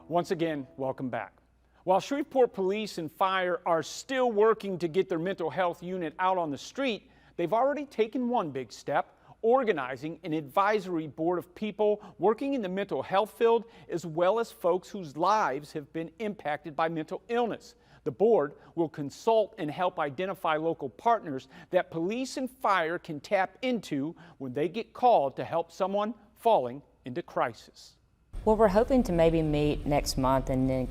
Once again, welcome back. While Shreveport Police and Fire are still working to get their mental health unit out on the street, they've already taken one big step, organizing an advisory board of people working in the mental health field, as well as folks whose lives have been impacted by mental illness. The board will consult and help identify local partners that police and fire can tap into when they get called to help someone falling into crisis. Well, we're hoping to maybe meet next month and then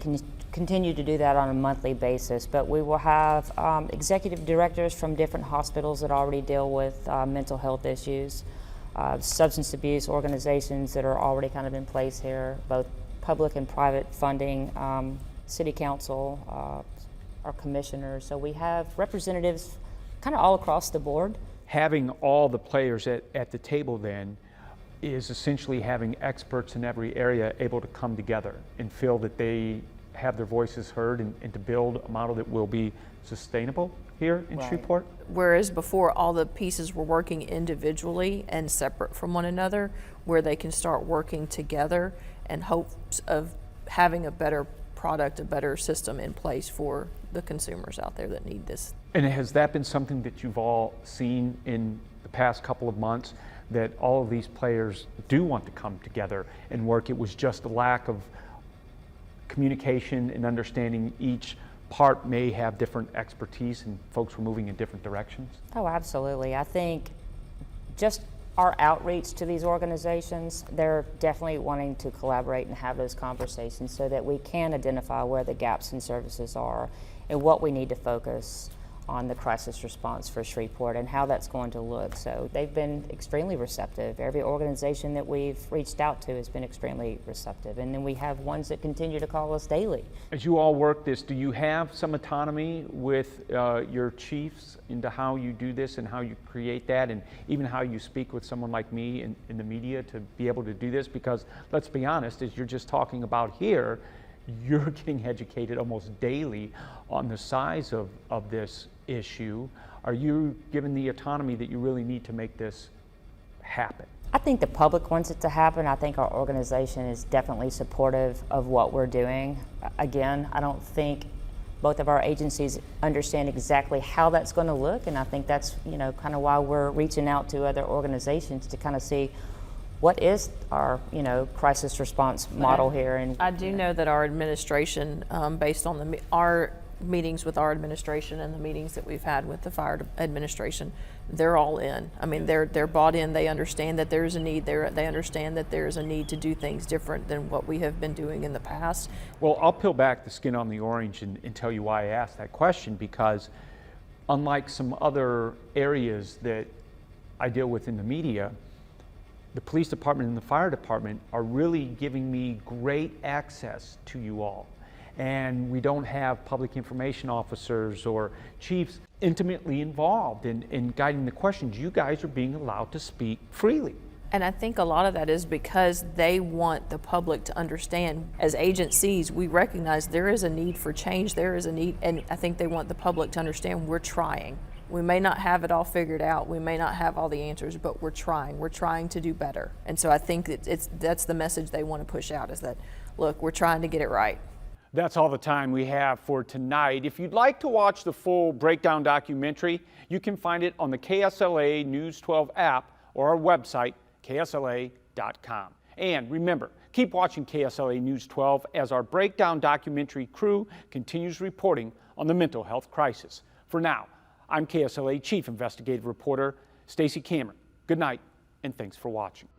continue to do that on a monthly basis. But we will have executive directors from different hospitals that already deal with mental health issues, substance abuse organizations that are already kind of in place here, both public and private funding, city council, our commissioners. So we have representatives kind of all across the board. Having all the players at the table then is essentially having experts in every area able to come together and feel that they have their voices heard and to build a model that will be sustainable here in Shreveport. Whereas before all the pieces were working individually and separate from one another, where they can start working together in hopes of having a better product, a better system in place for the consumers out there that need this. And has that been something that you've all seen in the past couple of months, that all of these players do want to come together and work? It was just a lack of communication and understanding each part may have different expertise and folks were moving in different directions? Oh, absolutely. I think just our outreach to these organizations, they're definitely wanting to collaborate and have those conversations so that we can identify where the gaps in services are and what we need to focus on the crisis response for Shreveport and how that's going to look. So they've been extremely receptive. Every organization that we've reached out to has been extremely receptive. And then we have ones that continue to call us daily. As you all work this, do you have some autonomy with your chiefs into how you do this and how you create that, and even how you speak with someone like me in the media to be able to do this? Because let's be honest, as you're just talking about here, you're getting educated almost daily on the size of this issue. Are you given the autonomy that you really need to make this happen? I think the public wants it to happen. I think our organization is definitely supportive of what we're doing. Again, I don't think both of our agencies understand exactly how that's going to look, and I think that's, you know, kind of why we're reaching out to other organizations to kind of see what is our, you know, crisis response model here. And I do know that our administration, based on our meetings with our administration and the meetings that we've had with the fire administration, they're all in. I mean, they're bought in. They understand that there's a need there. They understand that there's a need to do things different than what we have been doing in the past. Well, I'll peel back the skin on the orange and tell you why I asked that question, because unlike some other areas that I deal with in the media, the police department and the fire department are really giving me great access to you all. And we don't have public information officers or chiefs intimately involved in guiding the questions. You guys are being allowed to speak freely. And I think a lot of that is because they want the public to understand. As agencies, we recognize there is a need for change, there is a need, and I think they want the public to understand we're trying. We may not have it all figured out, we may not have all the answers, but we're trying to do better. And so I think that's the message they want to push out, is that, look, we're trying to get it right. That's all the time we have for tonight. If you'd like to watch the full breakdown documentary, you can find it on the KSLA News 12 app or our website, ksla.com. And remember, keep watching KSLA News 12 as our breakdown documentary crew continues reporting on the mental health crisis. For now, I'm KSLA Chief Investigative Reporter Stacey Cameron. Good night, and thanks for watching.